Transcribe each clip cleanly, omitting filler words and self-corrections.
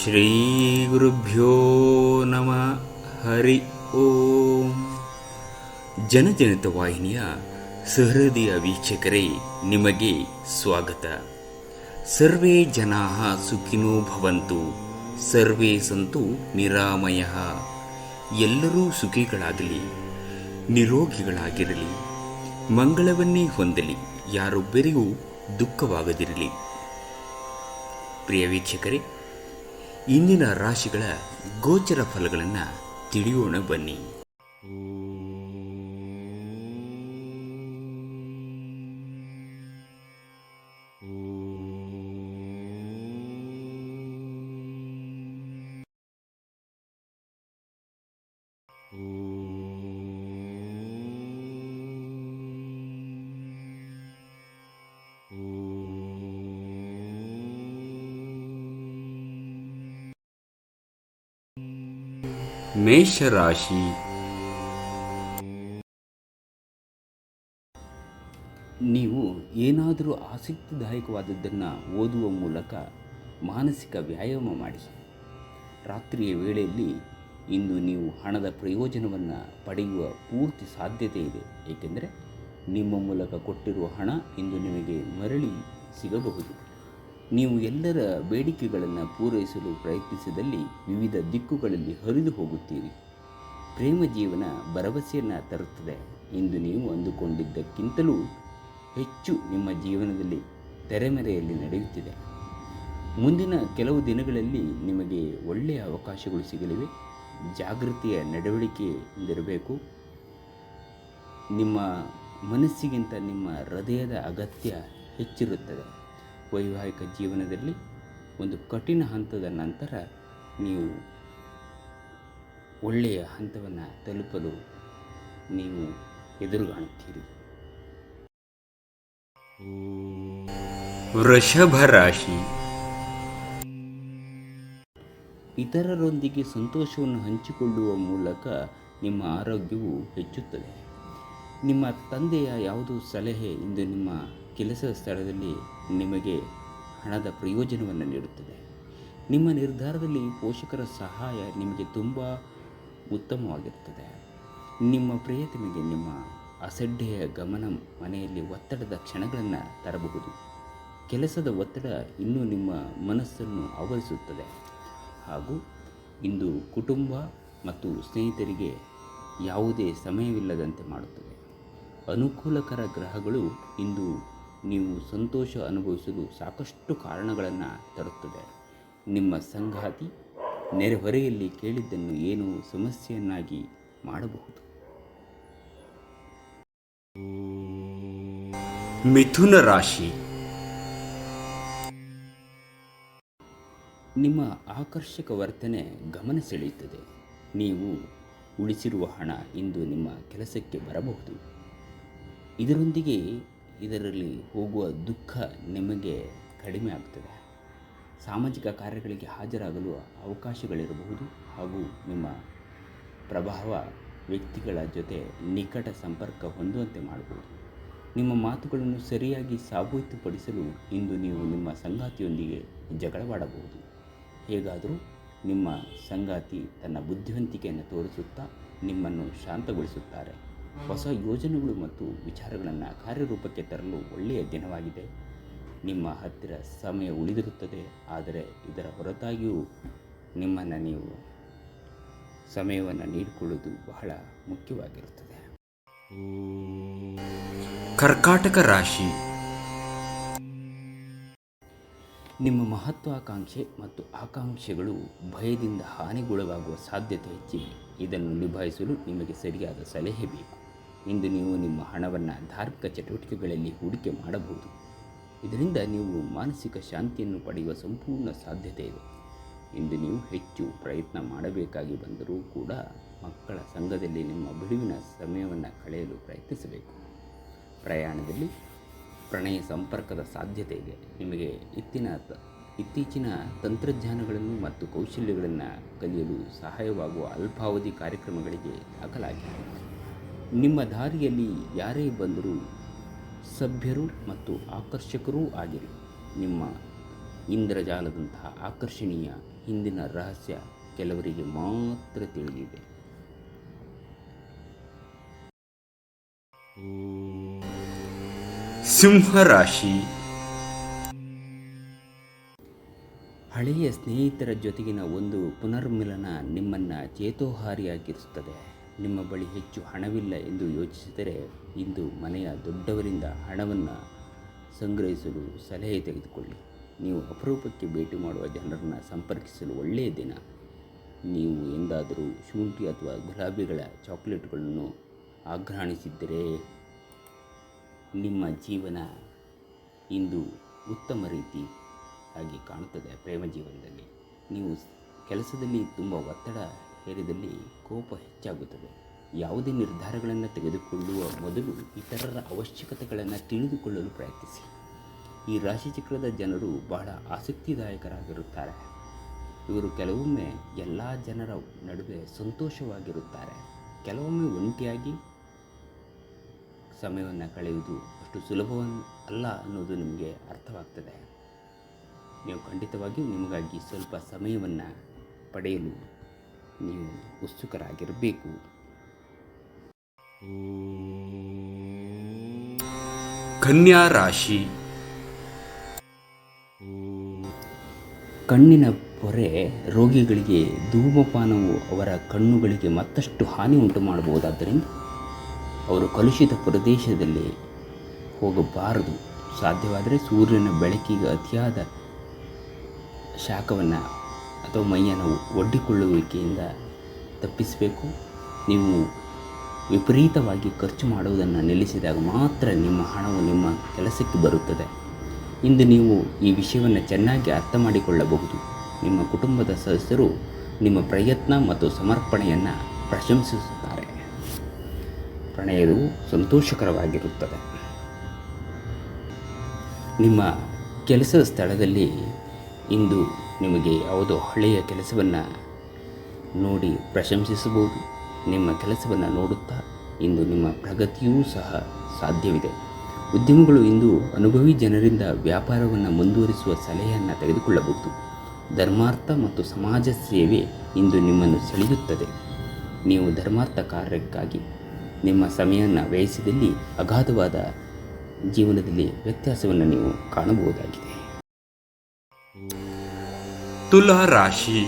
ಶ್ರೀ ಗುರುಭ್ಯೋ ನಮಃ. ಹರಿ ಓಂ. ಜನಜನಿತ ವಾಹಿನಿಯ ಸಹೃದಯ ವೀಕ್ಷಕರೇ, ನಿಮಗೆ ಸ್ವಾಗತ. ಸರ್ವೇ ಜನಾಃ ಸುಖಿನೋ ಭವಂತು, ಸರ್ವೇ ಸಂತು ನಿರಾಮಯಃ. ಎಲ್ಲರೂ ಸುಖಿಗಳಾಗಲಿ, ನಿರೋಗಿಗಳಾಗಿರಲಿ, ಮಂಗಳವನ್ನೇ ಹೊಂದಲಿ, ಯಾರೊಬ್ಬರಿಗೂ ದುಃಖವಾಗದಿರಲಿ. ಪ್ರಿಯ ವೀಕ್ಷಕರೇ, ಇಂದಿನ ರಾಶಿಗಳ ಗೋಚರ ಫಲಗಳನ್ನು ತಿಳಿಯೋಣ ಬನ್ನಿ. ಮೇಷರಾಶಿ. ನೀವು ಏನಾದರೂ ಆಸಕ್ತಿದಾಯಕವಾದದ್ದನ್ನು ಓದುವ ಮೂಲಕ ಮಾನಸಿಕ ವ್ಯಾಯಾಮ ಮಾಡಿ. ರಾತ್ರಿಯ ವೇಳೆಯಲ್ಲಿ ಇಂದು ನೀವು ಹಣದ ಪ್ರಯೋಜನವನ್ನು ಪಡೆಯುವ ಪೂರ್ತಿ ಸಾಧ್ಯತೆ ಇದೆ, ಏಕೆಂದರೆ ನಿಮ್ಮ ಮೂಲಕ ಕೊಟ್ಟಿರುವ ಹಣ ಇಂದು ನಿಮಗೆ ಮರಳಿ ಸಿಗಬಹುದು. ನೀವು ಎಲ್ಲರ ಬೇಡಿಕೆಗಳನ್ನು ಪೂರೈಸಲು ಪ್ರಯತ್ನಿಸಿದಲ್ಲಿ ವಿವಿಧ ದಿಕ್ಕುಗಳಲ್ಲಿ ಹರಿದು ಹೋಗುತ್ತೀರಿ. ಪ್ರೇಮ ಜೀವನ ಭರವಸೆಯನ್ನು ತರುತ್ತದೆ. ಇಂದು ನೀವು ಅಂದುಕೊಂಡಿದ್ದಕ್ಕಿಂತಲೂ ಹೆಚ್ಚು ನಿಮ್ಮ ಜೀವನದಲ್ಲಿ ತೆರೆಮರೆಯಲ್ಲಿ ನಡೆಯುತ್ತಿದೆ. ಮುಂದಿನ ಕೆಲವು ದಿನಗಳಲ್ಲಿ ನಿಮಗೆ ಒಳ್ಳೆಯ ಅವಕಾಶಗಳು ಸಿಗಲಿವೆ. ಜಾಗೃತಿಯ ನಡವಳಿಕೆಯಿಂದಿರಬೇಕು. ನಿಮ್ಮ ಮನಸ್ಸಿಗಿಂತ ನಿಮ್ಮ ಹೃದಯದ ಅಗತ್ಯ ಹೆಚ್ಚಿರುತ್ತದೆ. ವೈವಾಹಿಕ ಜೀವನದಲ್ಲಿ ಒಂದು ಕಠಿಣ ಹಂತದ ನಂತರ ನೀವು ಒಳ್ಳೆಯ ಹಂತವನ್ನು ತಲುಪಲು ನೀವು ಎದುರುಗಾಣುತ್ತೀರಿ. ವೃಷಭ ರಾಶಿ. ಇತರರೊಂದಿಗೆ ಸಂತೋಷವನ್ನು ಹಂಚಿಕೊಳ್ಳುವ ಮೂಲಕ ನಿಮ್ಮ ಆರೋಗ್ಯವು ಹೆಚ್ಚುತ್ತದೆ. ನಿಮ್ಮ ತಂದೆಯ ಯಾವುದೋ ಸಲಹೆ ಇಂದು ನಿಮ್ಮ ಕೆಲಸದ ಸ್ಥಳದಲ್ಲಿ ನಿಮಗೆ ಹಣದ ಪ್ರಯೋಜನವನ್ನು ನೀಡುತ್ತದೆ. ನಿಮ್ಮ ನಿರ್ಧಾರದಲ್ಲಿ ಪೋಷಕರ ಸಹಾಯ ನಿಮಗೆ ತುಂಬ ಉತ್ತಮವಾಗಿರುತ್ತದೆ. ನಿಮ್ಮ ಪ್ರಿಯತಮೆಗೆ ನಿಮ್ಮ ಅಸಡ್ಡೆಯ ಗಮನ ಮನೆಯಲ್ಲಿ ಒತ್ತಡದ ಕ್ಷಣಗಳನ್ನು ತರಬಹುದು. ಕೆಲಸದ ಒತ್ತಡ ಇನ್ನೂ ನಿಮ್ಮ ಮನಸ್ಸನ್ನು ಆವರಿಸುತ್ತದೆ ಹಾಗೂ ಇಂದು ಕುಟುಂಬ ಮತ್ತು ಸ್ನೇಹಿತರಿಗೆ ಯಾವುದೇ ಸಮಯವಿಲ್ಲದಂತೆ ಮಾಡುತ್ತದೆ. ಅನುಕೂಲಕರ ಗ್ರಹಗಳು ಇಂದು ನೀವು ಸಂತೋಷ ಅನುಭವಿಸಲು ಸಾಕಷ್ಟು ಕಾರಣಗಳನ್ನು ತರುತ್ತದೆ. ನಿಮ್ಮ ಸಂಗಾತಿ ನೆರೆಹೊರೆಯಲ್ಲಿ ಕೇಳಿದ್ದನ್ನು ಏನೋ ಸಮಸ್ಯೆಯನ್ನಾಗಿ ಮಾಡಬಹುದು. ಮಿಥುನ ರಾಶಿ. ನಿಮ್ಮ ಆಕರ್ಷಕ ವರ್ತನೆ ಗಮನ ಸೆಳೆಯುತ್ತದೆ. ನೀವು ಉಳಿಸಿರುವ ಹಣ ಇಂದು ನಿಮ್ಮ ಕೆಲಸಕ್ಕೆ ಬರಬಹುದು. ಇದರಲ್ಲಿ ಹೋಗುವ ದುಃಖ ನಿಮಗೆ ಕಡಿಮೆ ಆಗ್ತದೆ. ಸಾಮಾಜಿಕ ಕಾರ್ಯಗಳಿಗೆ ಹಾಜರಾಗಲು ಅವಕಾಶಗಳಿರಬಹುದು ಹಾಗೂ ನಿಮ್ಮ ಪ್ರಭಾವ ವ್ಯಕ್ತಿಗಳ ಜೊತೆ ನಿಕಟ ಸಂಪರ್ಕ ಹೊಂದುವಂತೆ ಮಾಡಬಹುದು. ನಿಮ್ಮ ಮಾತುಗಳನ್ನು ಸರಿಯಾಗಿ ಸಾಬೀತುಪಡಿಸಲು ಇಂದು ನೀವು ನಿಮ್ಮ ಸಂಗಾತಿಯೊಂದಿಗೆ ಜಗಳವಾಡಬಹುದು. ಹೇಗಾದರೂ ನಿಮ್ಮ ಸಂಗಾತಿ ತನ್ನ ಬುದ್ಧಿವಂತಿಕೆಯನ್ನು ತೋರಿಸುತ್ತಾ ನಿಮ್ಮನ್ನು ಶಾಂತಗೊಳಿಸುತ್ತಾರೆ. ಹೊಸ ಯೋಜನೆಗಳು ಮತ್ತು ವಿಚಾರಗಳನ್ನು ಕಾರ್ಯರೂಪಕ್ಕೆ ತರಲು ಒಳ್ಳೆಯ ದಿನವಾಗಿದೆ. ನಿಮ್ಮ ಹತ್ತಿರ ಸಮಯ ಉಳಿದಿರುತ್ತದೆ, ಆದರೆ ಇದರ ಹೊರತಾಗಿಯೂ ನಿಮ್ಮನ್ನು ನೀವು ಸಮಯವನ್ನು ನೀಡಿಕೊಳ್ಳುವುದು ಬಹಳ ಮುಖ್ಯವಾಗಿರುತ್ತದೆ. ಕರ್ಕಾಟಕ ರಾಶಿ. ನಿಮ್ಮ ಮಹತ್ವಾಕಾಂಕ್ಷೆ ಮತ್ತು ಆಕಾಂಕ್ಷೆಗಳು ಭಯದಿಂದ ಹಾನಿಗೊಳಗಾಗುವ ಸಾಧ್ಯತೆ ಹೆಚ್ಚಿದೆ. ಇದನ್ನು ನಿಭಾಯಿಸಲು ನಿಮಗೆ ಸರಿಯಾದ ಸಲಹೆ ಬೇಕು. ಇಂದು ನೀವು ನಿಮ್ಮ ಹಣವನ್ನು ಧಾರ್ಮಿಕ ಚಟುವಟಿಕೆಗಳಲ್ಲಿ ಹೂಡಿಕೆ ಮಾಡಬಹುದು. ಇದರಿಂದ ನೀವು ಮಾನಸಿಕ ಶಾಂತಿಯನ್ನು ಪಡೆಯುವ ಸಂಪೂರ್ಣ ಸಾಧ್ಯತೆ ಇದೆ. ಇಂದು ನೀವು ಹೆಚ್ಚು ಪ್ರಯತ್ನ ಮಾಡಬೇಕಾಗಿ ಬಂದರೂ ಕೂಡ ಮಕ್ಕಳ ಸಂಘದಲ್ಲಿ ನಿಮ್ಮ ಬಿಡುವಿನ ಸಮಯವನ್ನು ಕಳೆಯಲು ಪ್ರಯತ್ನಿಸಬೇಕು. ಪ್ರಯಾಣದಲ್ಲಿ ಪ್ರಣಯ ಸಂಪರ್ಕದ ಸಾಧ್ಯತೆ ಇದೆ. ನಿಮಗೆ ಇತ್ತೀಚಿನ ತಂತ್ರಜ್ಞಾನಗಳನ್ನು ಮತ್ತು ಕೌಶಲ್ಯಗಳನ್ನು ಕಲಿಯಲು ಸಹಾಯವಾಗುವ ಅಲ್ಪಾವಧಿ ಕಾರ್ಯಕ್ರಮಗಳಿಗೆ ದಾಖಲಾಗಿದೆ. ನಿಮ್ಮ ದಾರಿಯಲ್ಲಿ ಯಾರೇ ಬಂದರೂ ಸಭ್ಯರು ಮತ್ತು ಆಕರ್ಷಕರೂ ಆಗಿರಿ. ನಿಮ್ಮ ಇಂದ್ರಜಾಲದಂತಹ ಆಕರ್ಷಣೀಯ ಹಿಂದಿನ ರಹಸ್ಯ ಕೆಲವರಿಗೆ ಮಾತ್ರ ತಿಳಿದಿದೆ. ಸಿಂಹರಾಶಿ. ಹಳೆಯ ಸ್ನೇಹಿತರ ಜೊತೆಗಿನ ಒಂದು ಪುನರ್ಮಿಲನ ನಿಮ್ಮನ್ನು ಚೇತೋಹಾರಿಯಾಗಿರುತ್ತದೆ. ನಿಮ್ಮ ಬಳಿ ಹೆಚ್ಚು ಹಣವಿಲ್ಲ ಎಂದು ಯೋಚಿಸಿದರೆ ಇಂದು ಮನೆಯ ದೊಡ್ಡವರಿಂದ ಹಣವನ್ನು ಸಂಗ್ರಹಿಸಲು ಸಲಹೆ ತೆಗೆದುಕೊಳ್ಳಿ. ನೀವು ಅಪರೂಪಕ್ಕೆ ಭೇಟಿ ಮಾಡುವ ಜನರನ್ನು ಸಂಪರ್ಕಿಸಲು ಒಳ್ಳೆಯ ದಿನ. ನೀವು ಎಂದಾದರೂ ಶುಂಠಿ ಅಥವಾ ಗುಲಾಬಿಗಳ ಚಾಕ್ಲೇಟ್ಗಳನ್ನು ಆಘ್ರಾಣಿಸಿದ್ದರೆ ನಿಮ್ಮ ಜೀವನ ಇಂದು ಉತ್ತಮ ರೀತಿ ಆಗಿ ಕಾಣುತ್ತದೆ. ಪ್ರೇಮ ಜೀವನದಲ್ಲಿ ನೀವು ಕೆಲಸದಲ್ಲಿ ತುಂಬ ಒತ್ತಡ ಹೇರಿದಲ್ಲಿ ಕೋಪ ಹೆಚ್ಚಾಗುತ್ತದೆ. ಯಾವುದೇ ನಿರ್ಧಾರಗಳನ್ನು ತೆಗೆದುಕೊಳ್ಳುವ ಮೊದಲು ಇತರರ ಅವಶ್ಯಕತೆಗಳನ್ನು ತಿಳಿದುಕೊಳ್ಳಲು ಪ್ರಯತ್ನಿಸಿ. ಈ ರಾಶಿಚಕ್ರದ ಜನರು ಬಹಳ ಆಸಕ್ತಿದಾಯಕರಾಗಿರುತ್ತಾರೆ. ಇವರು ಕೆಲವೊಮ್ಮೆ ಎಲ್ಲ ಜನರ ನಡುವೆ ಸಂತೋಷವಾಗಿರುತ್ತಾರೆ. ಕೆಲವೊಮ್ಮೆ ಒಂಟಿಯಾಗಿ ಸಮಯವನ್ನು ಕಳೆಯುವುದು ಅಷ್ಟು ಸುಲಭವಲ್ಲ ಅನ್ನೋದು ನಿಮಗೆ ಅರ್ಥವಾಗ್ತದೆ. ನೀವು ಖಂಡಿತವಾಗಿಯೂ ನಿಮಗಾಗಿ ಸ್ವಲ್ಪ ಸಮಯವನ್ನು ಪಡೆಯಲು ನೀವು ಉತ್ಸುಕರಾಗಿರಬೇಕು. ಕನ್ಯಾ ರಾಶಿ. ಕಣ್ಣಿನ ಪೊರೆ ರೋಗಿಗಳಿಗೆ ಧೂಮಪಾನವು ಅವರ ಕಣ್ಣುಗಳಿಗೆ ಮತ್ತಷ್ಟು ಹಾನಿ ಉಂಟು ಮಾಡಬಹುದಾದ್ದರಿಂದ ಅವರು ಕಲುಷಿತ ಪ್ರದೇಶದಲ್ಲಿ ಹೋಗಬಾರದು. ಸಾಧ್ಯವಾದರೆ ಸೂರ್ಯನ ಬೆಳಕಿಗೆ ಅತಿಯಾದ ಶಾಖವನ್ನು ಅಥವಾ ಮೈಯನ್ನು ಒಡ್ಡಿಕೊಳ್ಳುವಿಕೆಯಿಂದ ತಪ್ಪಿಸಬೇಕು. ನೀವು ವಿಪರೀತವಾಗಿ ಖರ್ಚು ಮಾಡುವುದನ್ನು ನಿಲ್ಲಿಸಿದಾಗ ಮಾತ್ರ ನಿಮ್ಮ ಹಣವು ನಿಮ್ಮ ಕೆಲಸಕ್ಕೆ ಬರುತ್ತದೆ. ಇಂದು ನೀವು ಈ ವಿಷಯವನ್ನು ಚೆನ್ನಾಗಿ ಅರ್ಥ ಮಾಡಿಕೊಳ್ಳಬಹುದು. ನಿಮ್ಮ ಕುಟುಂಬದ ಸದಸ್ಯರು ನಿಮ್ಮ ಪ್ರಯತ್ನ ಮತ್ತು ಸಮರ್ಪಣೆಯನ್ನು ಪ್ರಶಂಸಿಸುತ್ತಾರೆ. ಪ್ರಣಯವು ಸಂತೋಷಕರವಾಗಿರುತ್ತದೆ. ನಿಮ್ಮ ಕೆಲಸದ ಸ್ಥಳದಲ್ಲಿ ಇಂದು ನಿಮಗೆ ಯಾವುದೋ ಹಳೆಯ ಕೆಲಸವನ್ನು ನೋಡಿ ಪ್ರಶಂಸಿಸಬಹುದು. ನಿಮ್ಮ ಕೆಲಸವನ್ನು ನೋಡುತ್ತಾ ಇಂದು ನಿಮ್ಮ ಪ್ರಗತಿಯೂ ಸಹ ಸಾಧ್ಯವಿದೆ. ಉದ್ಯಮಿಗಳು ಇಂದು ಅನುಭವಿ ಜನರಿಂದ ವ್ಯಾಪಾರವನ್ನು ಮುಂದುವರಿಸುವ ಸಲಹೆಯನ್ನು ತೆಗೆದುಕೊಳ್ಳಬಹುದು. ಧರ್ಮಾರ್ಥ ಮತ್ತು ಸಮಾಜ ಸೇವೆ ಇಂದು ನಿಮ್ಮನ್ನು ಸೆಳೆಯುತ್ತದೆ. ನೀವು ಧರ್ಮಾರ್ಥ ಕಾರ್ಯಕ್ಕಾಗಿ ನಿಮ್ಮ ಸಮಯವನ್ನು ವ್ಯಯಿಸಿದಲ್ಲಿ ಅಗಾಧವಾದ ಜೀವನದಲ್ಲಿ ವ್ಯತ್ಯಾಸವನ್ನು ನೀವು ಕಾಣಬಹುದಾಗಿದೆ. ತುಲಾ ರಾಶಿ.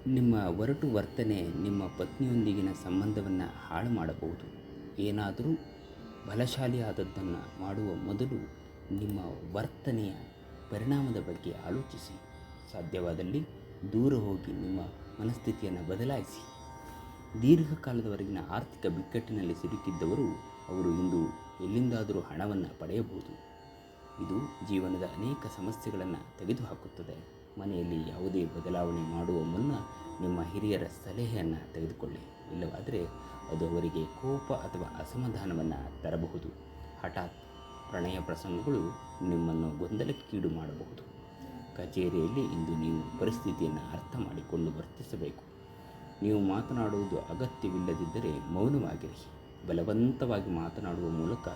ನಿಮ್ಮ ಒರಟು ವರ್ತನೆ ನಿಮ್ಮ ಪತ್ನಿಯೊಂದಿಗಿನ ಸಂಬಂಧವನ್ನು ಹಾಳು ಮಾಡಬಹುದು. ಏನಾದರೂ ಬಲಶಾಲಿಯಾದದ್ದನ್ನು ಮಾಡುವ ಮೊದಲು ನಿಮ್ಮ ವರ್ತನೆಯ ಪರಿಣಾಮದ ಬಗ್ಗೆ ಆಲೋಚಿಸಿ. ಸಾಧ್ಯವಾದಲ್ಲಿ ದೂರ ಹೋಗಿ ನಿಮ್ಮ ಮನಸ್ಥಿತಿಯನ್ನು ಬದಲಾಯಿಸಿ. ದೀರ್ಘಕಾಲದವರೆಗಿನ ಆರ್ಥಿಕ ಬಿಕ್ಕಟ್ಟಿನಲ್ಲಿ ಸಿಲುಕಿದ್ದವರು ಅವರು ಇಂದು ಎಲ್ಲಿಂದಾದರೂ ಹಣವನ್ನು ಪಡೆಯಬಹುದು. ಇದು ಜೀವನದ ಅನೇಕ ಸಮಸ್ಯೆಗಳನ್ನು ತೆಗೆದುಹಾಕುತ್ತದೆ. ಮನೆಯಲ್ಲಿ ಯಾವುದೇ ಬದಲಾವಣೆ ಮಾಡುವ ಮುನ್ನ ನಿಮ್ಮ ಹಿರಿಯರ ಸಲಹೆಯನ್ನು ತೆಗೆದುಕೊಳ್ಳಿ. ಇಲ್ಲವಾದರೆ ಅದು ಅವರಿಗೆ ಕೋಪ ಅಥವಾ ಅಸಮಾಧಾನವನ್ನು ತರಬಹುದು. ಹಠಾತ್ ಪ್ರಣಯ ಪ್ರಸಂಗಗಳು ನಿಮ್ಮನ್ನು ಗೊಂದಲಕ್ಕೀಡು ಮಾಡಬಹುದು. ಕಚೇರಿಯಲ್ಲಿ ಇಂದು ನೀವು ಪರಿಸ್ಥಿತಿಯನ್ನು ಅರ್ಥ ಮಾಡಿಕೊಂಡು ವರ್ತಿಸಬೇಕು. ನೀವು ಮಾತನಾಡುವುದು ಅಗತ್ಯವಿಲ್ಲದಿದ್ದರೆ ಮೌನವಾಗಿರಿ. ಬಲವಂತವಾಗಿ ಮಾತನಾಡುವ ಮೂಲಕ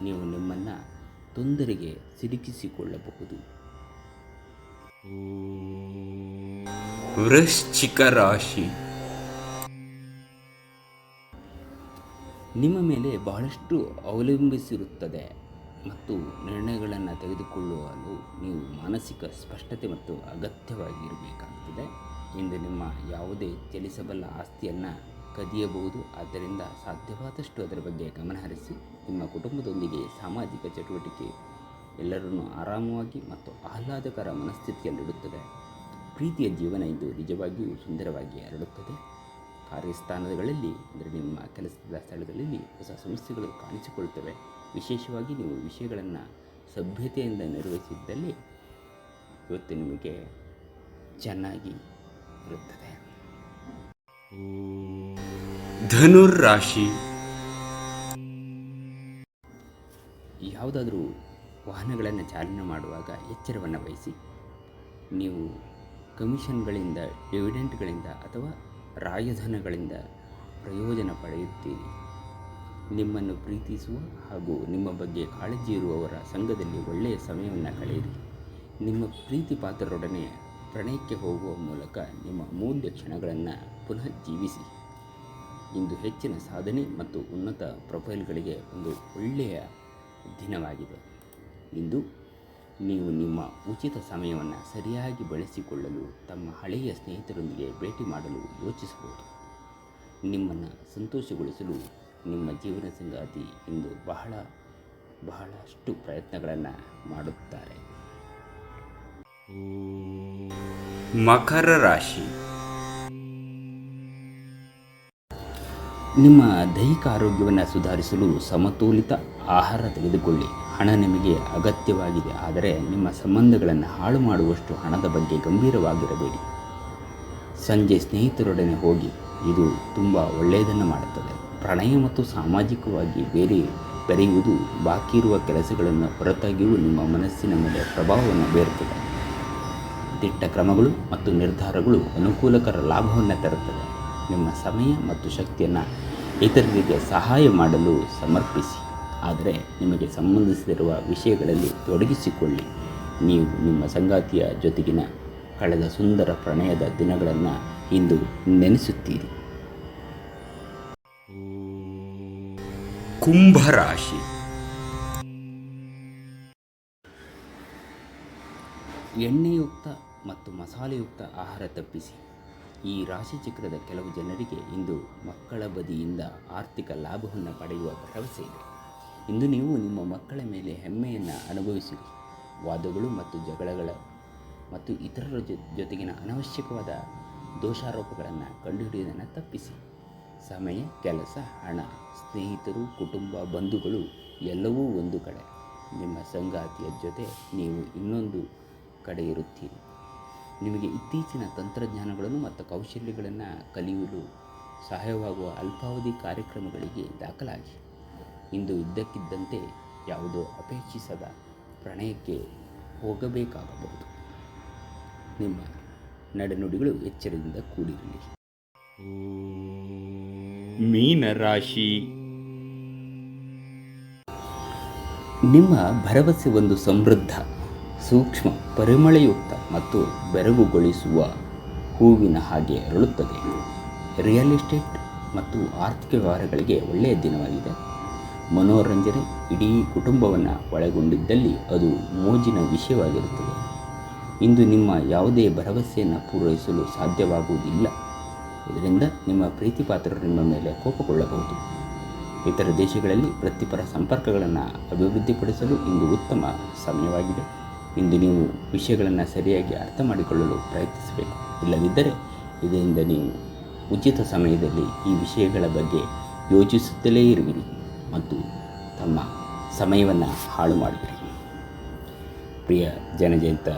ನೀವು ನಿಮ್ಮನ್ನು ತೊಂದರೆಗೆ ಸಿಲುಕಿಸಿಕೊಳ್ಳಬಹುದು. ವೃಶ್ಚಿಕ ರಾಶಿ. ನಿಮ್ಮ ಮೇಲೆ ಬಹಳಷ್ಟು ಅವಲಂಬಿಸಿರುತ್ತದೆ ಮತ್ತು ನಿರ್ಣಯಗಳನ್ನು ತೆಗೆದುಕೊಳ್ಳಲು ನೀವು ಮಾನಸಿಕ ಸ್ಪಷ್ಟತೆ ಮತ್ತು ಅಗತ್ಯವಾಗಿರಬೇಕಾಗುತ್ತದೆ. ಇಂದು ನಿಮ್ಮ ಯಾವುದೇ ಚಲಿಸಬಲ್ಲ ಆಸ್ತಿಯನ್ನು ಕದಿಯಬಹುದು. ಆದ್ದರಿಂದ ಸಾಧ್ಯವಾದಷ್ಟು ಅದರ ಬಗ್ಗೆ ಗಮನಹರಿಸಿ. ನಿಮ್ಮ ಕುಟುಂಬದೊಂದಿಗೆ ಸಾಮಾಜಿಕ ಚಟುವಟಿಕೆ ಎಲ್ಲರನ್ನೂ ಆರಾಮವಾಗಿ ಮತ್ತು ಆಹ್ಲಾದಕರ ಮನಸ್ಥಿತಿಯಲ್ಲಿಡುತ್ತದೆ. ಪ್ರೀತಿಯ ಜೀವನ ಇಂದು ನಿಜವಾಗಿಯೂ ಸುಂದರವಾಗಿ ಹರಡುತ್ತದೆ. ಕಾರ್ಯಸ್ಥಾನಗಳಲ್ಲಿ ಅಂದರೆ ನಿಮ್ಮ ಕೆಲಸದ ಸ್ಥಳಗಳಲ್ಲಿ ಹೊಸ ಸಮಸ್ಯೆಗಳು ಕಾಣಿಸಿಕೊಳ್ಳುತ್ತವೆ. ವಿಶೇಷವಾಗಿ ನೀವು ವಿಷಯಗಳನ್ನು ಸಭ್ಯತೆಯಿಂದ ನಿರ್ವಹಿಸಿದ್ದಲ್ಲಿ ಇವತ್ತು ನಿಮಗೆ ಚೆನ್ನಾಗಿ ಇರುತ್ತದೆ. ಧನುರಾಶಿ. ಯಾವುದಾದರೂ ವಾಹನಗಳನ್ನು ಚಾಲನೆ ಮಾಡುವಾಗ ಎಚ್ಚರವನ್ನು ವಹಿಸಿ. ನೀವು ಕಮಿಷನ್ಗಳಿಂದ, ಡಿವಿಡೆಂಟ್ಗಳಿಂದ ಅಥವಾ ರಾಯಧನಗಳಿಂದ ಪ್ರಯೋಜನ ಪಡೆಯುತ್ತೀರಿ. ನಿಮ್ಮನ್ನು ಪ್ರೀತಿಸುವ ಹಾಗೂ ನಿಮ್ಮ ಬಗ್ಗೆ ಕಾಳಜಿ ಇರುವವರ ಸಂಘದಲ್ಲಿ ಒಳ್ಳೆಯ ಸಮಯವನ್ನು ಕಳೆಯಿರಿ. ನಿಮ್ಮ ಪ್ರೀತಿ ಪಾತ್ರರೊಡನೆ ಪ್ರಣಯಕ್ಕೆ ಹೋಗುವ ಮೂಲಕ ನಿಮ್ಮ ಅಮೂಲ್ಯ ಕ್ಷಣಗಳನ್ನು ಪುನಃ ಜೀವಿಸಿ. ಇಂದು ಹೆಚ್ಚಿನ ಸಾಧನೆ ಮತ್ತು ಉನ್ನತ ಪ್ರೊಫೈಲ್ಗಳಿಗೆ ಒಂದು ಒಳ್ಳೆಯ ದಿನವಾಗಿದೆ. ಇಂದು ನೀವು ನಿಮ್ಮ ಉಚಿತ ಸಮಯವನ್ನು ಸರಿಯಾಗಿ ಬಳಸಿಕೊಳ್ಳಲು ತಮ್ಮ ಹಳೆಯ ಸ್ನೇಹಿತರೊಂದಿಗೆ ಭೇಟಿ ಮಾಡಲು ಯೋಚಿಸಬಹುದು. ನಿಮ್ಮನ್ನು ಸಂತೋಷಗೊಳಿಸಲು ನಿಮ್ಮ ಜೀವನ ಸಂಗಾತಿ ಇಂದು ಬಹಳಷ್ಟು ಪ್ರಯತ್ನಗಳನ್ನು ಮಾಡುತ್ತಾರೆ. ಮಕರ ರಾಶಿ. ನಿಮ್ಮ ದೈಹಿಕ ಆರೋಗ್ಯವನ್ನು ಸುಧಾರಿಸಲು ಸಮತೋಲಿತ ಆಹಾರ ತೆಗೆದುಕೊಳ್ಳಿ. ಹಣ ನಿಮಗೆ ಅಗತ್ಯವಾಗಿದೆ, ಆದರೆ ನಿಮ್ಮ ಸಂಬಂಧಗಳನ್ನು ಹಾಳು ಮಾಡುವಷ್ಟು ಹಣದ ಬಗ್ಗೆ ಗಂಭೀರವಾಗಿರಬೇಡಿ. ಸಂಜೆ ಸ್ನೇಹಿತರೊಡನೆ ಹೋಗಿ, ಇದು ತುಂಬ ಒಳ್ಳೆಯದನ್ನು ಮಾಡುತ್ತದೆ. ಪ್ರಣಯ ಮತ್ತು ಸಾಮಾಜಿಕವಾಗಿ ಬೆರೆಯುವುದು ಬಾಕಿ ಇರುವ ಕೆಲಸಗಳನ್ನು ಹೊರತಾಗಿಯೂ ನಿಮ್ಮ ಮನಸ್ಸಿನ ಮೇಲೆ ಪ್ರಭಾವವನ್ನು ಬೀರುತ್ತದೆ. ದಿಟ್ಟ ಕ್ರಮಗಳು ಮತ್ತು ನಿರ್ಧಾರಗಳು ಅನುಕೂಲಕರ ಲಾಭವನ್ನು ತರುತ್ತವೆ. ನಿಮ್ಮ ಸಮಯ ಮತ್ತು ಶಕ್ತಿಯನ್ನು ಇತರರಿಗೆ ಸಹಾಯ ಮಾಡಲು ಸಮರ್ಪಿಸಿ, ಆದರೆ ನಿಮಗೆ ಸಂಬಂಧಿಸಿರುವ ವಿಷಯಗಳಲ್ಲಿ ತೊಡಗಿಸಿಕೊಳ್ಳಿ. ನೀವು ನಿಮ್ಮ ಸಂಗಾತಿಯ ಜೊತೆಗಿನ ಕಳೆದ ಸುಂದರ ಪ್ರಣಯದ ದಿನಗಳನ್ನು ಇಂದು ನೆನೆಸುತ್ತೀರಿ. ಕುಂಭರಾಶಿ. ಎಣ್ಣೆಯುಕ್ತ ಮತ್ತು ಮಸಾಲೆಯುಕ್ತ ಆಹಾರ ತಪ್ಪಿಸಿ. ಈ ರಾಶಿಚಕ್ರದ ಕೆಲವು ಜನರಿಗೆ ಇಂದು ಮಕ್ಕಳ ಬದಿಯಿಂದ ಆರ್ಥಿಕ ಲಾಭವನ್ನು ಪಡೆಯುವ ಭರವಸೆ ಇದೆ. ಇಂದು ನೀವು ನಿಮ್ಮ ಮಕ್ಕಳ ಮೇಲೆ ಹೆಮ್ಮೆಯನ್ನು ಅನುಭವಿಸಿರಿ. ವಾದಗಳು ಮತ್ತು ಜಗಳಗಳ ಮತ್ತು ಇತರರ ಜೊತೆಗಿನ ಅನವಶ್ಯಕವಾದ ದೋಷಾರೋಪಗಳನ್ನು ಕಂಡುಹಿಡಿಯುವುದನ್ನು ತಪ್ಪಿಸಿ. ಸಮಯ, ಕೆಲಸ, ಹಣ, ಸ್ನೇಹಿತರು, ಕುಟುಂಬ, ಬಂಧುಗಳು ಎಲ್ಲವೂ ಒಂದು ಕಡೆ. ನಿಮ್ಮ ಸಂಗಾತಿಯ ಜೊತೆ ನೀವು ಇನ್ನೊಂದು ಕಡೆ ಇರುತ್ತೀರಿ. ನಿಮಗೆ ಇತ್ತೀಚಿನ ತಂತ್ರಜ್ಞಾನಗಳನ್ನು ಮತ್ತು ಕೌಶಲ್ಯಗಳನ್ನು ಕಲಿಯಲು ಸಹಾಯವಾಗುವ ಅಲ್ಪಾವಧಿ ಕಾರ್ಯಕ್ರಮಗಳಿಗೆ ದಾಖಲಾಗಿ. ಇಂದು ಇದ್ದಕ್ಕಿದ್ದಂತೆ ಯಾವುದೋ ಅಪೇಕ್ಷಿಸದ ಪ್ರಣಯಕ್ಕೆ ಹೋಗಬೇಕಾಗಬಹುದು. ನಿಮ್ಮ ನಡೆನುಡಿಗಳು ಎಚ್ಚರದಿಂದ ಕೂಡಿರಲಿ. ಮೀನರಾಶಿ. ನಿಮ್ಮ ಭರವಸೆ ಒಂದು ಸಮೃದ್ಧ, ಸೂಕ್ಷ್ಮ, ಪರಿಮಳಯುಕ್ತ ಮತ್ತು ಬೆರಗುಗೊಳಿಸುವ ಹೂವಿನ ಹಾಗೆ ಅರಳುತ್ತದೆ. ರಿಯಲ್ ಎಸ್ಟೇಟ್ ಮತ್ತು ಆರ್ಥಿಕ ವ್ಯವಹಾರಗಳಿಗೆ ಒಳ್ಳೆಯ ದಿನವಾಗಿದೆ. ಮನೋರಂಜನೆ ಇಡೀ ಕುಟುಂಬವನ್ನು ಒಳಗೊಂಡಿದ್ದಲ್ಲಿ ಅದು ಮೋಜಿನ ವಿಷಯವಾಗಿರುತ್ತದೆ. ಇಂದು ನಿಮ್ಮ ಯಾವುದೇ ಭರವಸೆಯನ್ನು ಪೂರೈಸಲು ಸಾಧ್ಯವಾಗುವುದಿಲ್ಲ. ಇದರಿಂದ ನಿಮ್ಮ ಪ್ರೀತಿಪಾತ್ರರು ನಿಮ್ಮ ಮೇಲೆ ಕೋಪಗೊಳ್ಳಬಹುದು. ಇತರ ದೇಶಗಳಲ್ಲಿ ವೃತ್ತಿಪರ ಸಂಪರ್ಕಗಳನ್ನು ಅಭಿವೃದ್ಧಿಪಡಿಸಲು ಇಂದು ಉತ್ತಮ ಸಮಯವಾಗಿದೆ. ಇಂದು ನೀವು ವಿಷಯಗಳನ್ನು ಸರಿಯಾಗಿ ಅರ್ಥ ಮಾಡಿಕೊಳ್ಳಲು ಪ್ರಯತ್ನಿಸಬೇಕು. ಇಲ್ಲದಿದ್ದರೆ ಇದರಿಂದ ನೀವು ಉಚಿತ ಸಮಯದಲ್ಲಿ ಈ ವಿಷಯಗಳ ಬಗ್ಗೆ ಯೋಚಿಸುತ್ತಲೇ ಇರುವಿರಿ ಮತ್ತು ತಮ್ಮ ಸಮಯವನ್ನು ಹಾಳು ಮಾಡುವಿರಿ. ಪ್ರಿಯ ಜನಜನಿತ